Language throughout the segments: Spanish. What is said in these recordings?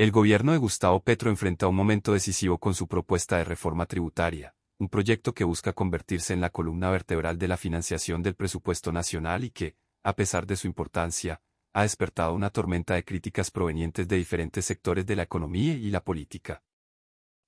El gobierno de Gustavo Petro enfrenta un momento decisivo con su propuesta de reforma tributaria, un proyecto que busca convertirse en la columna vertebral de la financiación del presupuesto nacional y que, a pesar de su importancia, ha despertado una tormenta de críticas provenientes de diferentes sectores de la economía y la política.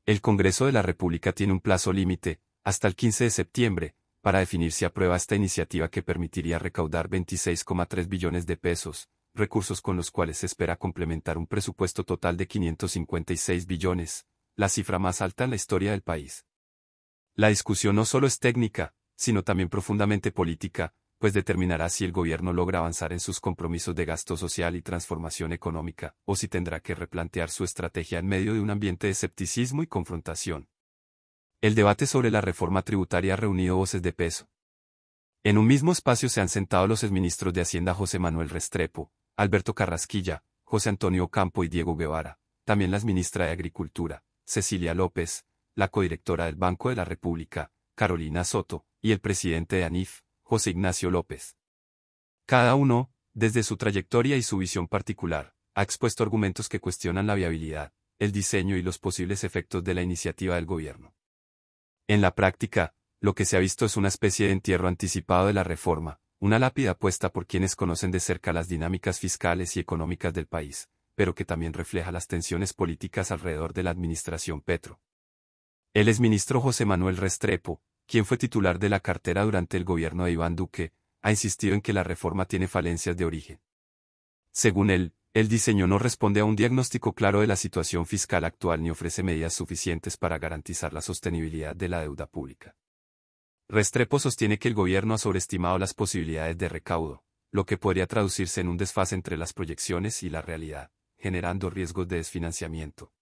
El Congreso de la República tiene un plazo límite, hasta el 15 de septiembre, para definir si aprueba esta iniciativa que permitiría recaudar 26,3 billones de pesos, recursos con los cuales se espera complementar un presupuesto total de 556 billones, la cifra más alta en la historia del país. La discusión no solo es técnica, sino también profundamente política, pues determinará si el gobierno logra avanzar en sus compromisos de gasto social y transformación económica, o si tendrá que replantear su estrategia en medio de un ambiente de escepticismo y confrontación. El debate sobre la reforma tributaria ha reunido voces de peso. En un mismo espacio se han sentado los exministros de Hacienda José Manuel Restrepo, Alberto Carrasquilla, José Antonio Ocampo y Diego Guevara, también la ministra de Agricultura, Cecilia López, la codirectora del Banco de la República, Carolina Soto, y el presidente de ANIF, José Ignacio López. Cada uno, desde su trayectoria y su visión particular, ha expuesto argumentos que cuestionan la viabilidad, el diseño y los posibles efectos de la iniciativa del gobierno. En la práctica, lo que se ha visto es una especie de entierro anticipado de la reforma, una lápida puesta por quienes conocen de cerca las dinámicas fiscales y económicas del país, pero que también refleja las tensiones políticas alrededor de la administración Petro. El exministro José Manuel Restrepo, quien fue titular de la cartera durante el gobierno de Iván Duque, ha insistido en que la reforma tiene falencias de origen. Según él, el diseño no responde a un diagnóstico claro de la situación fiscal actual ni ofrece medidas suficientes para garantizar la sostenibilidad de la deuda pública. Restrepo sostiene que el gobierno ha sobreestimado las posibilidades de recaudo, lo que podría traducirse en un desfase entre las proyecciones y la realidad, generando riesgos de desfinanciamiento.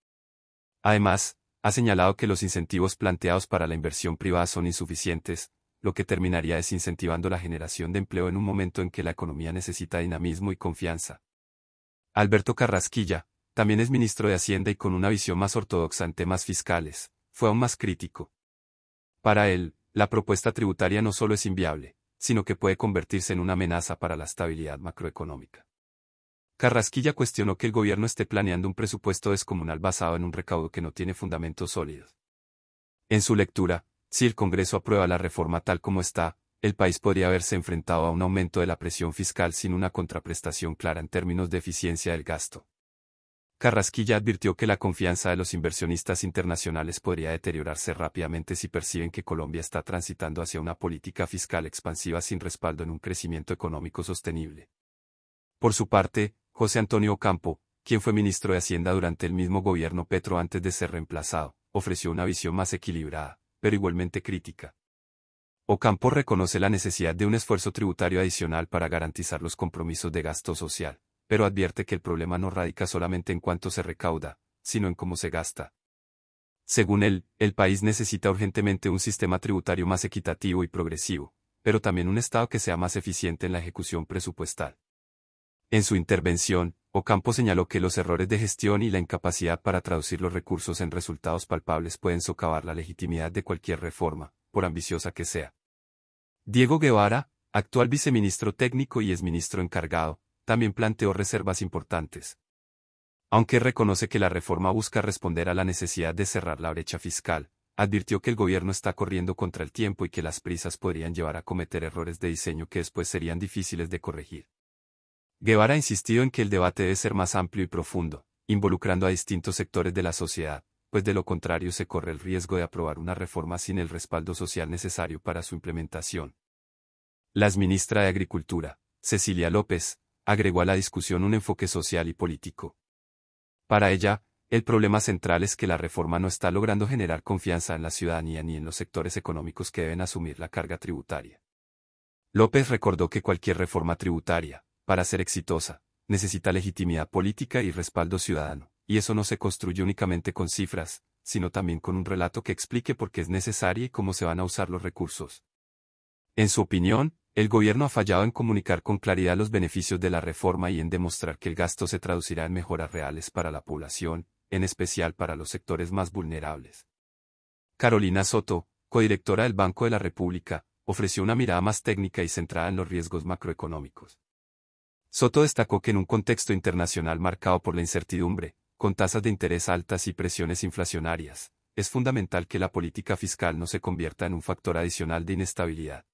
Además, ha señalado que los incentivos planteados para la inversión privada son insuficientes, lo que terminaría desincentivando la generación de empleo en un momento en que la economía necesita dinamismo y confianza. Alberto Carrasquilla, también es ministro de Hacienda y con una visión más ortodoxa en temas fiscales, fue aún más crítico. Para él, la propuesta tributaria no solo es inviable, sino que puede convertirse en una amenaza para la estabilidad macroeconómica. Carrasquilla cuestionó que el gobierno esté planeando un presupuesto descomunal basado en un recaudo que no tiene fundamentos sólidos. En su lectura, si el Congreso aprueba la reforma tal como está, el país podría haberse enfrentado a un aumento de la presión fiscal sin una contraprestación clara en términos de eficiencia del gasto. Carrasquilla advirtió que la confianza de los inversionistas internacionales podría deteriorarse rápidamente si perciben que Colombia está transitando hacia una política fiscal expansiva sin respaldo en un crecimiento económico sostenible. Por su parte, José Antonio Ocampo, quien fue ministro de Hacienda durante el mismo gobierno Petro antes de ser reemplazado, ofreció una visión más equilibrada, pero igualmente crítica. Ocampo reconoce la necesidad de un esfuerzo tributario adicional para garantizar los compromisos de gasto social, pero advierte que el problema no radica solamente en cuánto se recauda, sino en cómo se gasta. Según él, el país necesita urgentemente un sistema tributario más equitativo y progresivo, pero también un Estado que sea más eficiente en la ejecución presupuestal. En su intervención, Ocampo señaló que los errores de gestión y la incapacidad para traducir los recursos en resultados palpables pueden socavar la legitimidad de cualquier reforma, por ambiciosa que sea. Diego Guevara, actual viceministro técnico y exministro encargado, también planteó reservas importantes. Aunque reconoce que la reforma busca responder a la necesidad de cerrar la brecha fiscal, advirtió que el gobierno está corriendo contra el tiempo y que las prisas podrían llevar a cometer errores de diseño que después serían difíciles de corregir. Guevara ha insistido en que el debate debe ser más amplio y profundo, involucrando a distintos sectores de la sociedad, pues de lo contrario se corre el riesgo de aprobar una reforma sin el respaldo social necesario para su implementación. La exministra de Agricultura, Cecilia López, agregó a la discusión un enfoque social y político. Para ella, el problema central es que la reforma no está logrando generar confianza en la ciudadanía ni en los sectores económicos que deben asumir la carga tributaria. López recordó que cualquier reforma tributaria, para ser exitosa, necesita legitimidad política y respaldo ciudadano, y eso no se construye únicamente con cifras, sino también con un relato que explique por qué es necesaria y cómo se van a usar los recursos. En su opinión, el gobierno ha fallado en comunicar con claridad los beneficios de la reforma y en demostrar que el gasto se traducirá en mejoras reales para la población, en especial para los sectores más vulnerables. Carolina Soto, codirectora del Banco de la República, ofreció una mirada más técnica y centrada en los riesgos macroeconómicos. Soto destacó que en un contexto internacional marcado por la incertidumbre, con tasas de interés altas y presiones inflacionarias, es fundamental que la política fiscal no se convierta en un factor adicional de inestabilidad.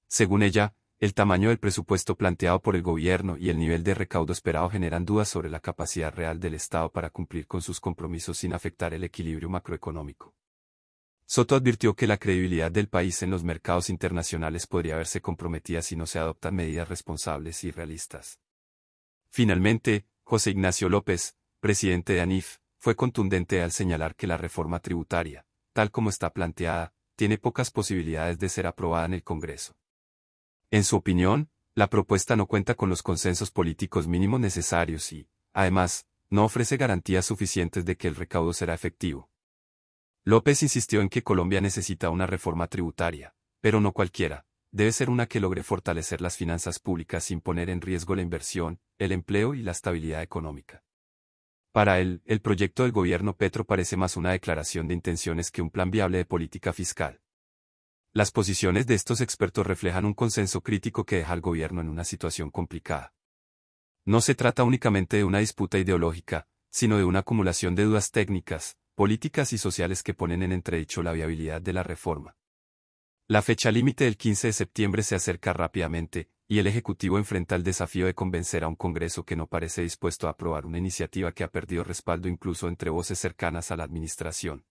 Según ella, el tamaño del presupuesto planteado por el gobierno y el nivel de recaudo esperado generan dudas sobre la capacidad real del Estado para cumplir con sus compromisos sin afectar el equilibrio macroeconómico. Soto advirtió que la credibilidad del país en los mercados internacionales podría verse comprometida si no se adoptan medidas responsables y realistas. Finalmente, José Ignacio López, presidente de ANIF, fue contundente al señalar que la reforma tributaria, tal como está planteada, tiene pocas posibilidades de ser aprobada en el Congreso. En su opinión, la propuesta no cuenta con los consensos políticos mínimos necesarios y, además, no ofrece garantías suficientes de que el recaudo será efectivo. López insistió en que Colombia necesita una reforma tributaria, pero no cualquiera, debe ser una que logre fortalecer las finanzas públicas sin poner en riesgo la inversión, el empleo y la estabilidad económica. Para él, el proyecto del gobierno Petro parece más una declaración de intenciones que un plan viable de política fiscal. Las posiciones de estos expertos reflejan un consenso crítico que deja al gobierno en una situación complicada. No se trata únicamente de una disputa ideológica, sino de una acumulación de dudas técnicas, políticas y sociales que ponen en entredicho la viabilidad de la reforma. La fecha límite del 15 de septiembre se acerca rápidamente, y el Ejecutivo enfrenta el desafío de convencer a un Congreso que no parece dispuesto a aprobar una iniciativa que ha perdido respaldo incluso entre voces cercanas a la administración.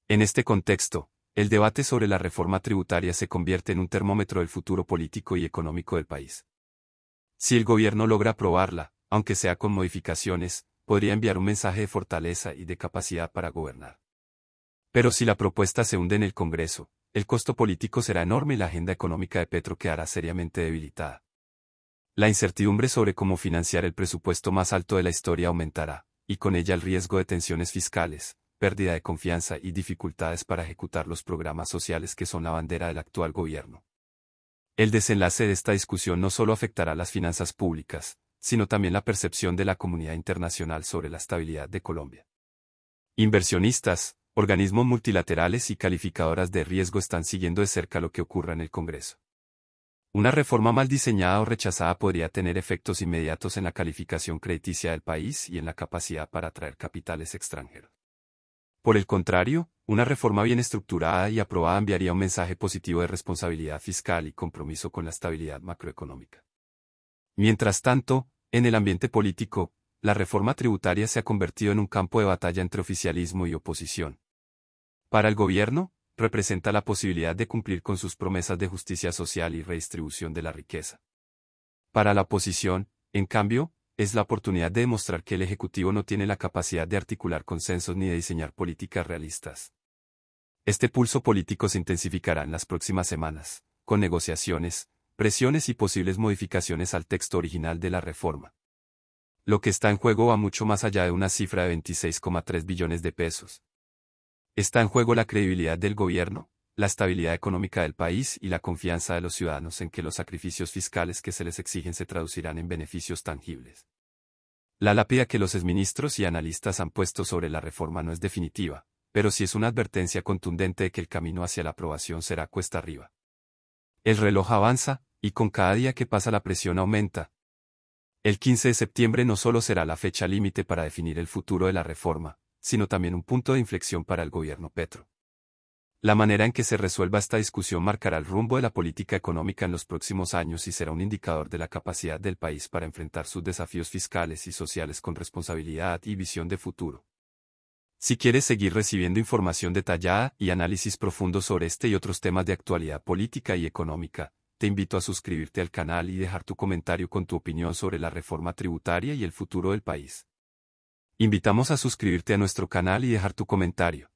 En este contexto, el debate sobre la reforma tributaria se convierte en un termómetro del futuro político y económico del país. Si el gobierno logra aprobarla, aunque sea con modificaciones, podría enviar un mensaje de fortaleza y de capacidad para gobernar. Pero si la propuesta se hunde en el Congreso, el costo político será enorme y la agenda económica de Petro quedará seriamente debilitada. La incertidumbre sobre cómo financiar el presupuesto más alto de la historia aumentará, y con ella el riesgo de tensiones fiscales, pérdida de confianza y dificultades para ejecutar los programas sociales que son la bandera del actual gobierno. El desenlace de esta discusión no solo afectará las finanzas públicas, sino también la percepción de la comunidad internacional sobre la estabilidad de Colombia. Inversionistas, organismos multilaterales y calificadoras de riesgo están siguiendo de cerca lo que ocurra en el Congreso. Una reforma mal diseñada o rechazada podría tener efectos inmediatos en la calificación crediticia del país y en la capacidad para atraer capitales extranjeros. Por el contrario, una reforma bien estructurada y aprobada enviaría un mensaje positivo de responsabilidad fiscal y compromiso con la estabilidad macroeconómica. Mientras tanto, en el ambiente político, la reforma tributaria se ha convertido en un campo de batalla entre oficialismo y oposición. Para el gobierno, representa la posibilidad de cumplir con sus promesas de justicia social y redistribución de la riqueza. Para la oposición, en cambio, es la oportunidad de demostrar que el Ejecutivo no tiene la capacidad de articular consensos ni de diseñar políticas realistas. Este pulso político se intensificará en las próximas semanas, con negociaciones, presiones y posibles modificaciones al texto original de la reforma. Lo que está en juego va mucho más allá de una cifra de 26,3 billones de pesos. Está en juego la credibilidad del gobierno, la estabilidad económica del país y la confianza de los ciudadanos en que los sacrificios fiscales que se les exigen se traducirán en beneficios tangibles. La lápida que los exministros y analistas han puesto sobre la reforma no es definitiva, pero sí es una advertencia contundente de que el camino hacia la aprobación será cuesta arriba. El reloj avanza, y con cada día que pasa la presión aumenta. El 15 de septiembre no solo será la fecha límite para definir el futuro de la reforma, sino también un punto de inflexión para el gobierno Petro. La manera en que se resuelva esta discusión marcará el rumbo de la política económica en los próximos años y será un indicador de la capacidad del país para enfrentar sus desafíos fiscales y sociales con responsabilidad y visión de futuro. Si quieres seguir recibiendo información detallada y análisis profundo sobre este y otros temas de actualidad política y económica, te invito a suscribirte al canal y dejar tu comentario con tu opinión sobre la reforma tributaria y el futuro del país. Invitamos a suscribirte a nuestro canal y dejar tu comentario.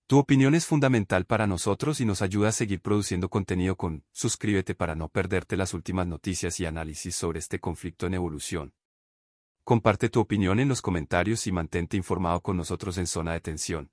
Tu opinión es fundamental para nosotros y nos ayuda a seguir produciendo contenido suscríbete para no perderte las últimas noticias y análisis sobre este conflicto en evolución. Comparte tu opinión en los comentarios y mantente informado con nosotros en Zona de Tensión.